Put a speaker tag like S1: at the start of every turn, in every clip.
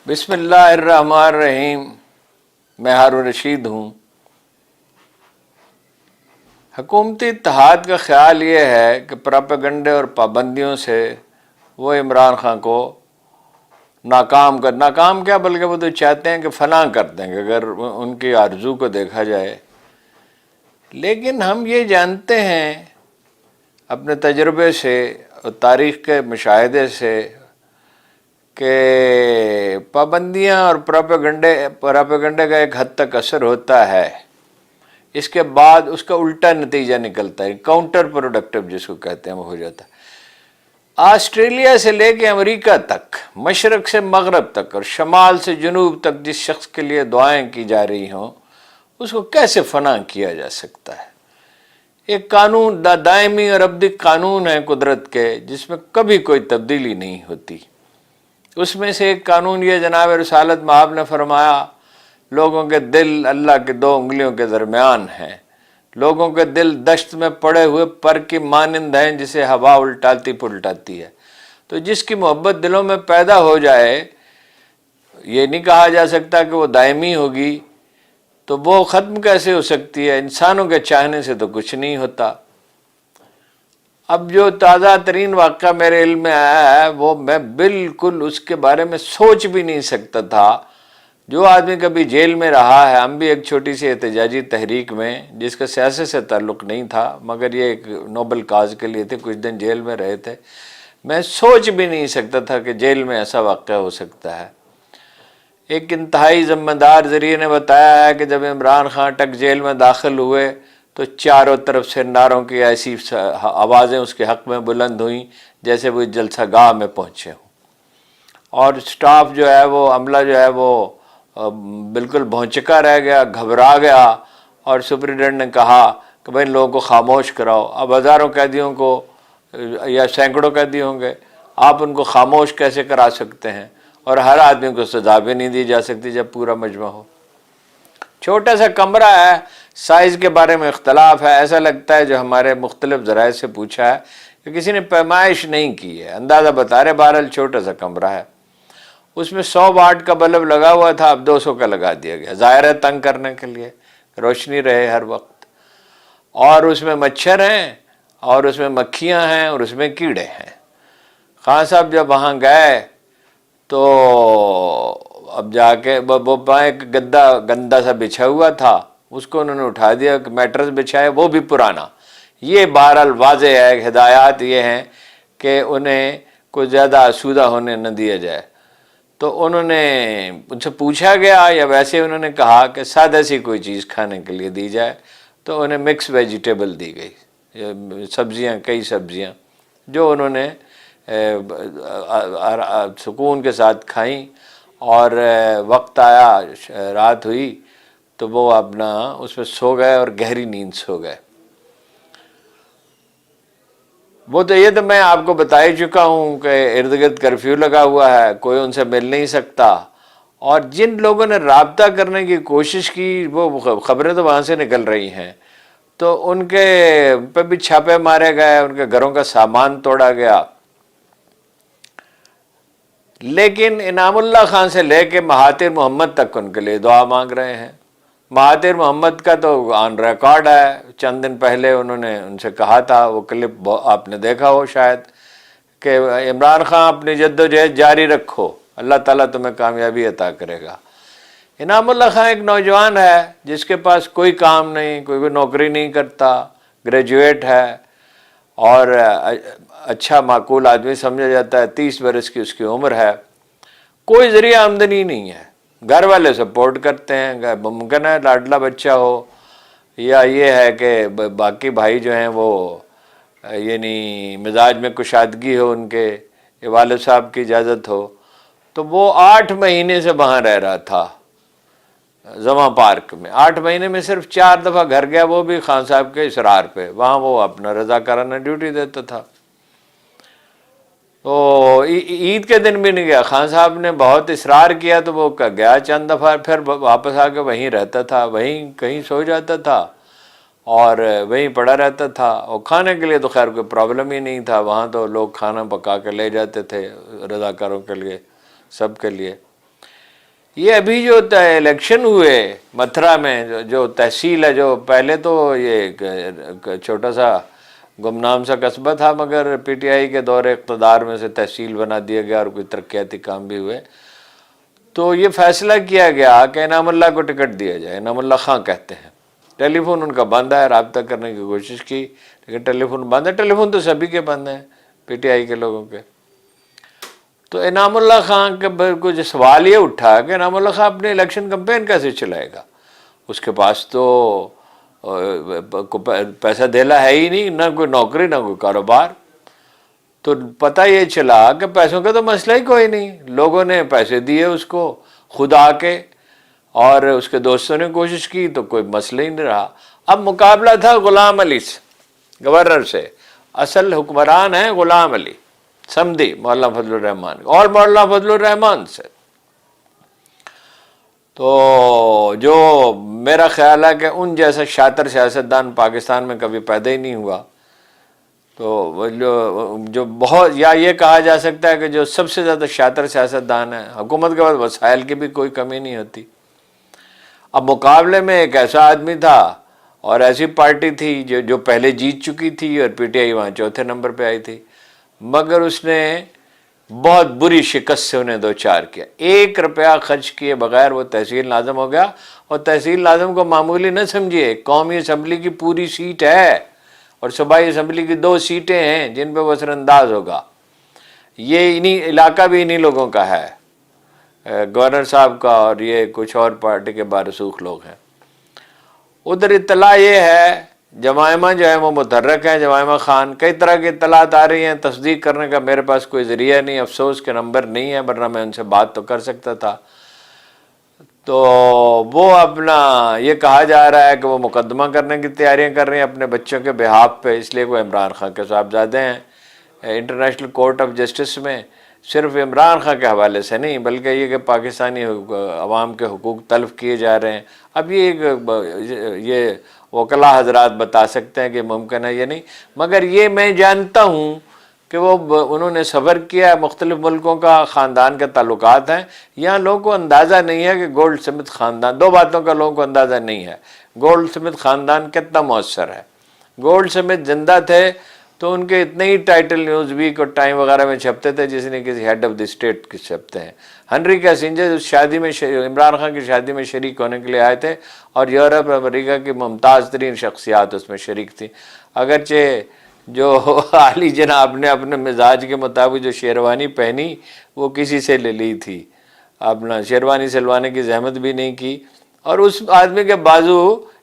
S1: بسم اللہ الرحمن الرحیم. میں ہارون رشید ہوں. حکومتی اتحاد کا خیال یہ ہے کہ پراپیگنڈے اور پابندیوں سے وہ عمران خان کو ناکام کیا بلکہ وہ تو چاہتے ہیں کہ فنا کر دیں گے اگر ان کی آرزو کو دیکھا جائے. لیکن ہم یہ جانتے ہیں اپنے تجربے سے اور تاریخ کے مشاہدے سے کہ پابندیاں اور پراپیگنڈے کا ایک حد تک اثر ہوتا ہے، اس کے بعد اس کا الٹا نتیجہ نکلتا ہے، کاؤنٹر پروڈکٹیو جس کو کہتے ہیں وہ ہو جاتا ہے. آسٹریلیا سے لے کے امریکہ تک، مشرق سے مغرب تک اور شمال سے جنوب تک جس شخص کے لیے دعائیں کی جا رہی ہوں اس کو کیسے فنا کیا جا سکتا ہے؟ ایک قانون دائمی اور ابدی قانون ہے قدرت کے جس میں کبھی کوئی تبدیلی نہیں ہوتی. اس میں سے ایک قانون یہ جناب رسالت مآب نے فرمایا لوگوں کے دل اللہ کے دو انگلیوں کے درمیان ہیں، لوگوں کے دل دشت میں پڑے ہوئے پر کی مانند ہیں جسے ہوا الٹاتی پلٹاتی ہے. تو جس کی محبت دلوں میں پیدا ہو جائے یہ نہیں کہا جا سکتا کہ وہ دائمی ہوگی، تو وہ ختم کیسے ہو سکتی ہے؟ انسانوں کے چاہنے سے تو کچھ نہیں ہوتا. اب جو تازہ ترین واقعہ میرے علم میں آیا ہے وہ میں بالکل اس کے بارے میں سوچ بھی نہیں سکتا تھا. جو آدمی کبھی جیل میں رہا ہے، ہم بھی ایک چھوٹی سی احتجاجی تحریک میں جس کا سیاست سے تعلق نہیں تھا مگر یہ ایک نوبل کاز کے لیے تھے، کچھ دن جیل میں رہے تھے. میں سوچ بھی نہیں سکتا تھا کہ جیل میں ایسا واقعہ ہو سکتا ہے. ایک انتہائی ذمہ دار ذریعے نے بتایا ہے کہ جب عمران خان ٹک جیل میں داخل ہوئے تو چاروں طرف سے نعروں کی ایسی آوازیں اس کے حق میں بلند ہوئیں جیسے وہ جلسہ گاہ میں پہنچے ہوں، اور سٹاف جو ہے وہ عملہ جو ہے وہ بالکل بھونچکا رہ گیا، گھبرا گیا، اور سپرنٹینڈنٹ نے کہا کہ بھائی ان لوگوں کو خاموش کراؤ. اب ہزاروں قیدیوں کو یا سینکڑوں قیدی ہوں گے، آپ ان کو خاموش کیسے کرا سکتے ہیں؟ اور ہر آدمی کو سزا بھی نہیں دی جا سکتی جب پورا مجمع ہو. چھوٹا سا کمرہ ہے، سائز کے بارے میں اختلاف ہے، ایسا لگتا ہے جو ہمارے مختلف ذرائع سے پوچھا ہے کہ کسی نے پیمائش نہیں کی ہے، اندازہ بتا رہے بہرحال چھوٹا سا کمرہ ہے. اس میں 100 واٹ کا بلب لگا ہوا تھا، اب 200 کا لگا دیا گیا، ظاہر ہے تنگ کرنے کے لیے، روشنی رہے ہر وقت. اور اس میں مچھر ہیں اور اس میں مکھیاں ہیں اور اس میں کیڑے ہیں. خان صاحب جب وہاں گئے تو اب جا کے وہ ایک گندا سا بچھا ہوا تھا، اس کو انہوں نے اٹھا دیا کہ میٹرس بچھائے، وہ بھی پرانا. یہ بہرحال واضح ہے، ہدایات یہ ہیں کہ انہیں کوئی زیادہ آسودہ ہونے نہ دیا جائے. تو انہوں نے ان سے پوچھا گیا یا ویسے انہوں نے کہا کہ سادہ سی کوئی چیز کھانے کے لیے دی جائے، تو انہیں مکس ویجیٹیبل دی گئی، سبزیاں، کئی سبزیاں جو انہوں نے سکون کے ساتھ کھائیں. اور وقت آیا، رات ہوئی تو وہ اپنا اس میں سو گئے اور گہری نیند سو گئے. وہ تو یہ تو میں آپ کو بتا ہی چکا ہوں کہ ارد گرد کرفیو لگا ہوا ہے، کوئی ان سے مل نہیں سکتا. اور جن لوگوں نے رابطہ کرنے کی کوشش کی وہ خبریں تو وہاں سے نکل رہی ہیں، تو ان کے پہ بھی چھاپے مارے گئے، ان کے گھروں کا سامان توڑا گیا. لیکن انعام اللہ خان سے لے کے مہاتیر محمد تک ان کے لیے دعا مانگ رہے ہیں. مہاتیر محمد کا تو آن ریکارڈ ہے، چند دن پہلے انہوں نے ان سے کہا تھا، وہ کلپ آپ نے دیکھا ہو شاید، کہ عمران خان اپنی جدوجہد جاری رکھو، اللہ تعالیٰ تمہیں کامیابی عطا کرے گا. انعام اللہ خان ایک نوجوان ہے جس کے پاس کوئی کام نہیں، کوئی نوکری نہیں کرتا، گریجویٹ ہے اور اچھا معقول آدمی سمجھا جاتا ہے. 30 برس کی اس کی عمر ہے، کوئی ذریعہ آمدنی نہیں ہے، گھر والے سپورٹ کرتے ہیں، ممکن ہے لاڈلا بچہ ہو یا یہ ہے کہ باقی بھائی جو ہیں وہ یعنی مزاج میں کشادگی ہو، ان کے والد صاحب کی اجازت ہو. تو وہ 8 مہینے سے وہاں رہ رہا تھا زما پارک میں. 8 مہینے میں صرف 4 دفعہ گھر گیا، وہ بھی خان صاحب کے اصرار پہ. وہاں وہ اپنا رضاکارانہ ڈیوٹی دیتا تھا. تو عید کے دن بھی نہیں گیا، خان صاحب نے بہت اصرار کیا تو وہ گیا چند دفعہ، پھر واپس آ کے وہیں رہتا تھا، وہیں کہیں سو جاتا تھا اور وہیں پڑا رہتا تھا. اور کھانے کے لیے تو خیر کوئی پرابلم ہی نہیں تھا، وہاں تو لوگ کھانا پکا کے لے جاتے تھے رضاکاروں کے لیے، سب کے لیے. یہ ابھی جو الیکشن ہوئے متھرا میں، جو تحصیل ہے، جو پہلے تو یہ چھوٹا سا گمنام سا قصبہ تھا، مگر پی ٹی آئی کے دور اقتدار میں سے تحصیل بنا دیا گیا اور کوئی ترقیاتی کام بھی ہوئے، تو یہ فیصلہ کیا گیا کہ انعام اللہ کو ٹکٹ دیا جائے۔ انعام اللہ خان کہتے ہیں، ٹیلی فون ان کا بند ہے، رابطہ کرنے کی کوشش کی لیکن ٹیلی فون بند ہے۔ ٹیلی فون تو سبھی کے بند ہیں، پی ٹی آئی کے لوگوں کے۔ تو انعام اللہ خان کے کچھ سوال یہ اٹھا کہ انعام اللہ خان اپنے الیکشن کمپین کیسے چلائے گا، اس کے پاس تو پیسہ دھیلا ہے ہی نہیں، نہ کوئی نوکری نہ کوئی کاروبار۔ تو پتہ یہ چلا کہ پیسوں کا تو مسئلہ ہی کوئی نہیں، لوگوں نے پیسے دیے اس کو خود آ کے، اور اس کے دوستوں نے کوشش کی تو کوئی مسئلہ ہی نہیں رہا۔ اب مقابلہ تھا غلام علی سے، گورنر سے۔ اصل حکمران ہے غلام علی سمدھی، مولانا فضل الرحمان، اور مولانا فضل الرحمان سے۔ تو جو میرا خیال ہے کہ ان جیسا شاطر سیاستدان پاکستان میں کبھی پیدا ہی نہیں ہوا، تو جو بہت، یا یہ کہا جا سکتا ہے کہ جو سب سے زیادہ شاطر سیاستدان ہے، حکومت کے بعد وسائل کی بھی کوئی کمی نہیں ہوتی۔ اب مقابلے میں ایک ایسا آدمی تھا اور ایسی پارٹی تھی جو پہلے جیت چکی تھی، اور پی ٹی آئی وہاں چوتھے نمبر پہ آئی تھی، مگر اس نے بہت بری شکست سے انہیں دوچار کیا۔ 1 روپیہ خرچ کیے بغیر وہ تحصیل ناظم ہو گیا، اور تحصیل ناظم کو معمولی نہ سمجھیے، قومی اسمبلی کی پوری سیٹ ہے، اور صوبائی اسمبلی کی 2 سیٹیں ہیں جن پہ وہ اثر انداز ہوگا۔ یہ علاقہ بھی انہی لوگوں کا ہے، گورنر صاحب کا، اور یہ کچھ اور پارٹی کے بارسوخ لوگ ہیں۔ ادھر اطلاع یہ ہے، جمائمہ جو ہے وہ متحرک ہیں، جمائمہ خان، کئی طرح کی اطلاعات آ رہی ہیں، تصدیق کرنے کا میرے پاس کوئی ذریعہ نہیں، افسوس کے نمبر نہیں ہے، ورنہ میں ان سے بات تو کر سکتا تھا۔ تو وہ اپنا یہ کہا جا رہا ہے کہ وہ مقدمہ کرنے کی تیاریاں کر رہے ہیں اپنے بچوں کے بہاف پہ، اس لیے وہ عمران خان کے صاحبزادے ہیں۔ انٹرنیشنل کورٹ آف جسٹس میں صرف عمران خان کے حوالے سے نہیں، بلکہ یہ کہ پاکستانی عوام کے حقوق تلف کیے جا رہے ہیں۔ اب یہ وکلاء حضرات بتا سکتے ہیں کہ ممکن ہے یہ نہیں، مگر یہ میں جانتا ہوں کہ انہوں نے سفر کیا ہے مختلف ملکوں کا، خاندان کے تعلقات ہیں۔ یہاں لوگوں کو اندازہ نہیں ہے کہ گولڈ سمتھ خاندان، 2 باتوں کا لوگوں کو اندازہ نہیں ہے، گولڈ سمتھ خاندان کتنا مؤثر ہے۔ گولڈ سمتھ زندہ تھے تو ان کے اتنے ہی ٹائٹل نیوز ویک اور ٹائم وغیرہ میں چھپتے تھے جس نے کسی ہیڈ آف دی اسٹیٹ کے چھپتے ہیں۔ ہنری کیسنجر اس شادی میں، عمران خان کی شادی میں شریک ہونے کے لیے آئے تھے، اور یورپ امریکہ کی ممتاز ترین شخصیات اس میں شریک تھیں، اگرچہ جو عالی جناب نے اپنے مزاج کے مطابق جو شیروانی پہنی وہ کسی سے لے لی تھی، اپنا شیروانی سلوانے کی زحمت بھی نہیں کی، اور اس آدمی کے بازو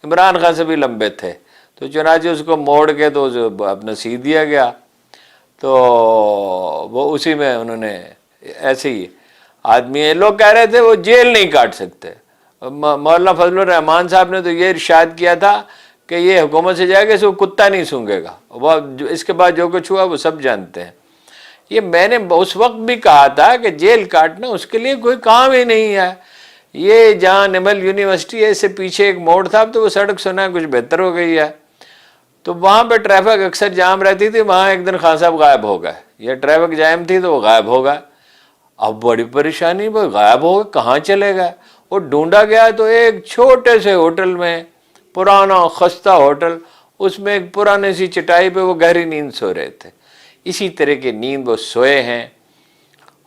S1: عمران خان سے بھی لمبے تھے، تو چنانچہ اس کو موڑ کے تو اپنا سی دیا گیا۔ تو وہ اسی میں انہوں نے ایسے ہی آدمی ہیں، لوگ کہہ رہے تھے وہ جیل نہیں کاٹ سکتے۔ مولانا فضل الرحمان صاحب نے تو یہ ارشاد کیا تھا کہ یہ حکومت سے جائے گا، اس کو کتا نہیں سونگے گا، وہ اس کے بعد جو کچھ ہوا وہ سب جانتے ہیں۔ یہ میں نے اس وقت بھی کہا تھا کہ جیل کاٹنا اس کے لیے کوئی کام ہی نہیں ہے۔ یہ جہاں نمل یونیورسٹی ہے، اس سے پیچھے ایک موڑ تھا، اب تو وہ سڑک سنا ہے کچھ بہتر ہو گئی ہے، تو وہاں پہ ٹریفک اکثر جام رہتی تھی، وہاں ایک دن خان صاحب غائب ہو گئے، یہ ٹریفک جام تھی تو وہ غائب ہو گئے۔ اب بڑی پریشانی، وہ غائب ہو گئے، کہاں چلے گئے؟ وہ ڈھونڈا گیا تو ایک چھوٹے سے ہوٹل میں، پرانا خستہ ہوٹل، اس میں ایک پرانے سی چٹائی پہ وہ گہری نیند سو رہے تھے۔ اسی طرح کی نیند وہ سوئے ہیں،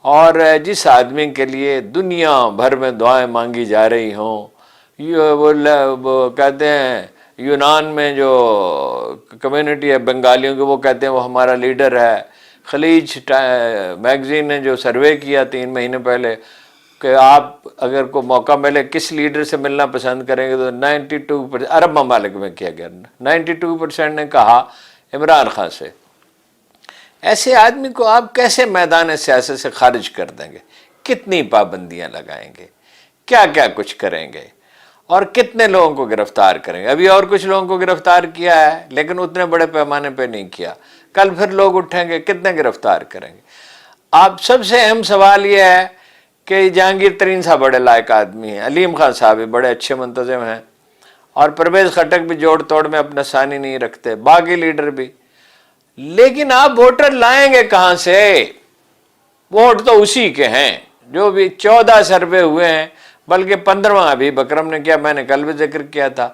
S1: اور جس آدمی کے لیے دنیا بھر میں دعائیں مانگی جا رہی ہوں، وہ کہتے ہیں یونان میں جو کمیونٹی ہے بنگالیوں کی، وہ کہتے ہیں وہ ہمارا لیڈر ہے۔ خلیج میگزین نے جو سروے کیا 3 مہینے پہلے کہ آپ اگر کو موقع ملے کس لیڈر سے ملنا پسند کریں گے، تو 92% عرب ممالک میں کیا گیا، 92% نے کہا عمران خان سے۔ ایسے آدمی کو آپ کیسے میدان سیاست سے خارج کر دیں گے؟ کتنی پابندیاں لگائیں گے، کیا کیا کچھ کریں گے، اور کتنے لوگوں کو گرفتار کریں گے؟ ابھی اور کچھ لوگوں کو گرفتار کیا ہے لیکن اتنے بڑے پیمانے پہ نہیں کیا، کل پھر لوگ اٹھیں گے، کتنے گرفتار کریں گے؟ آپ سب سے اہم سوال یہ ہے کہ جہانگیر ترین صاحب بڑے لائق آدمی ہیں، علیم خان صاحب بھی بڑے اچھے منتظم ہیں، اور پرویز خٹک بھی جوڑ توڑ میں اپنا ثانی نہیں رکھتے، باقی لیڈر بھی، لیکن آپ ووٹر لائیں گے کہاں سے؟ ووٹ تو اسی کے ہیں، جو بھی 14 سروے ہوئے ہیں بلکہ 15واں ابھی بکرم نے کیا، میں نے کل بھی ذکر کیا تھا،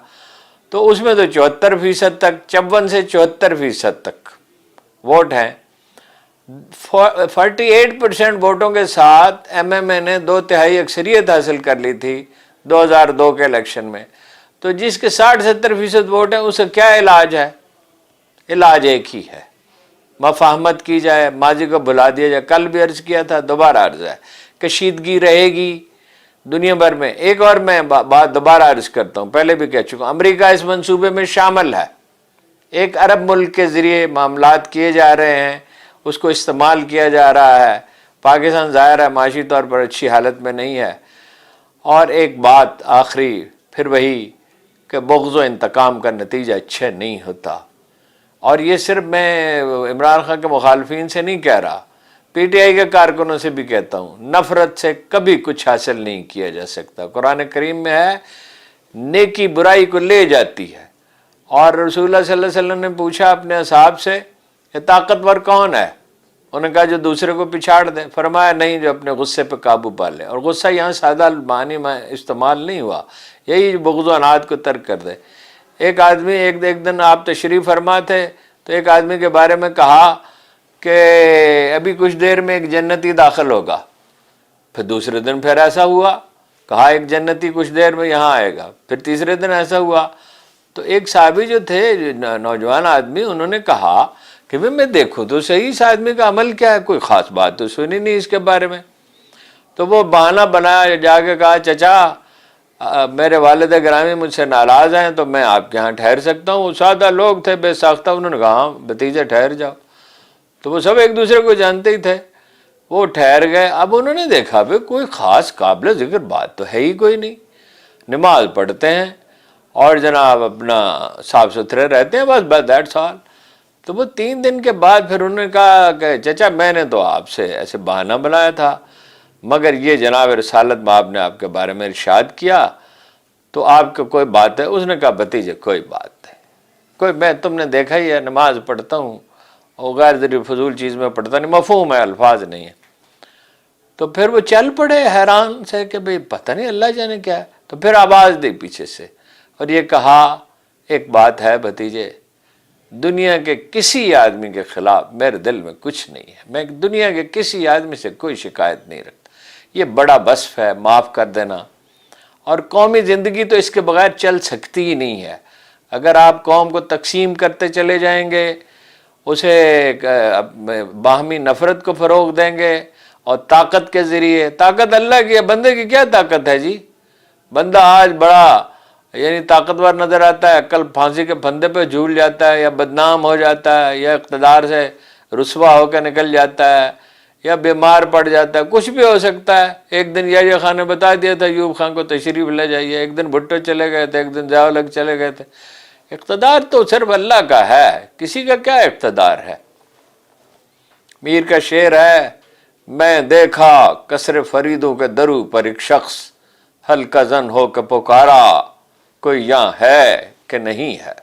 S1: تو اس میں تو 74% تک، 54 سے 74% تک ووٹ ہیں۔ 48% ووٹوں کے ساتھ ایم ایم اے نے 2/3 اکثریت حاصل کر لی تھی 2002 کے الیکشن میں۔ تو جس کے 60-70% ووٹ ہیں، اسے کیا علاج ہے؟ علاج ایک ہی ہے، مفاہمت کی جائے، ماضی کو بھلا دیا جائے۔ کل بھی عرض کیا تھا، دوبارہ عرض ہے، کشیدگی رہے گی دنیا بھر میں۔ ایک اور میں بات دوبارہ عرض کرتا ہوں، پہلے بھی کہہ چکا ہوں، امریکہ اس منصوبے میں شامل ہے۔ ایک عرب ملک کے ذریعے معاملات کیے جا رہے ہیں، اس کو استعمال کیا جا رہا ہے۔ پاکستان ظاہر ہے معاشی طور پر اچھی حالت میں نہیں ہے۔ اور ایک بات آخری پھر وہی کہ بغض و انتقام کا نتیجہ اچھا نہیں ہوتا۔ اور یہ صرف میں عمران خان کے مخالفین سے نہیں کہہ رہا، پی ٹی آئی کے کارکنوں سے بھی کہتا ہوں، نفرت سے کبھی کچھ حاصل نہیں کیا جا سکتا۔ قرآن کریم میں ہے، نیکی برائی کو لے جاتی ہے۔ اور رسول اللہ صلی اللہ علیہ وسلم نے پوچھا اپنے اصحاب سے، یہ طاقتور کون ہے؟ انہوں نے کہا جو دوسرے کو پچھاڑ دے۔ فرمایا نہیں، جو اپنے غصے پہ قابو پا لے۔ اور غصہ یہاں سادہ معنی میں استعمال نہیں ہوا، یہی بغض و عناد کو ترک کر دے۔ ایک آدمی ایک دن آپ تشریف فرما تھے، تو ایک آدمی کے بارے میں کہا کہ ابھی کچھ دیر میں ایک جنتی داخل ہوگا۔ پھر دوسرے دن پھر ایسا ہوا، کہا ایک جنتی کچھ دیر میں یہاں آئے گا۔ پھر تیسرے دن ایسا ہوا، تو ایک صحابی جو تھے نوجوان آدمی، انہوں نے کہا کہ میں دیکھوں تو صحیح اس آدمی کا عمل کیا ہے، کوئی خاص بات تو سنی نہیں اس کے بارے میں۔ تو وہ بہانہ بنایا، جا کے کہا چچا میرے والد گرامی مجھ سے ناراض ہیں، تو میں آپ کے ہاں ٹھہر سکتا ہوں؟ وہ سادہ لوگ تھے، بے ساختہ، انہوں نے کہا ہاں بھتیجا ٹھہر جاؤ۔ تو وہ سب ایک دوسرے کو جانتے ہی تھے، وہ ٹھہر گئے۔ اب انہوں نے دیکھا بھائی کوئی خاص قابل ذکر بات تو ہے ہی کوئی نہیں، نماز پڑھتے ہیں اور جناب اپنا صاف ستھرے رہتے ہیں، بس دیٹس آل۔ تو وہ 3 دن کے بعد پھر انہوں نے کہا کہ چچا میں نے تو آپ سے ایسے بہانہ بنایا تھا، مگر یہ جناب رسالت مآب نے آپ کے بارے میں ارشاد کیا، تو آپ کو کوئی بات ہے؟ اس نے کہا بھتیجے کوئی بات نہیں، کوئی، میں تم نے دیکھا ہی ہے نماز پڑھتا ہوں اور غیر ضروری فضول چیز میں پڑھتا نہیں، مفہوم ہے، الفاظ نہیں ہے۔ تو پھر وہ چل پڑے حیران سے کہ بھئی پتہ نہیں اللہ جانے کیا ہے۔ تو پھر آواز دی پیچھے سے اور یہ کہا ایک بات ہے بھتیجے، دنیا کے کسی آدمی کے خلاف میرے دل میں کچھ نہیں ہے، میں دنیا کے کسی آدمی سے کوئی شکایت نہیں رکھتا، یہ بڑا وصف ہے، معاف کر دینا۔ اور قومی زندگی تو اس کے بغیر چل سکتی ہی نہیں ہے۔ اگر آپ قوم کو تقسیم کرتے چلے جائیں گے، اسے باہمی نفرت کو فروغ دیں گے اور طاقت کے ذریعے، طاقت اللہ کی ہے، بندے کی کیا طاقت ہے جی؟ بندہ آج بڑا یعنی طاقتور نظر آتا ہے، کل پھانسی کے پھندے پہ جھول جاتا ہے، یا بدنام ہو جاتا ہے، یا اقتدار سے رسوا ہو کے نکل جاتا ہے، یا بیمار پڑ جاتا ہے، کچھ بھی ہو سکتا ہے۔ ایک دن یحییٰ خان نے بتا دیا تھا ایوب خان کو تشریف لے جائیے، ایک دن بھٹو چلے گئے تھے، ایک دن ضیاء الحق چلے گئے تھے۔ اقتدار تو صرف اللہ کا ہے، کسی کا کیا اقتدار ہے؟ میر کا شعر ہے، میں دیکھا کثر فریدوں کے درو پر ایک شخص، ہلکا زن ہو کے پکارا، کوئی یہاں ہے کہ نہیں ہے۔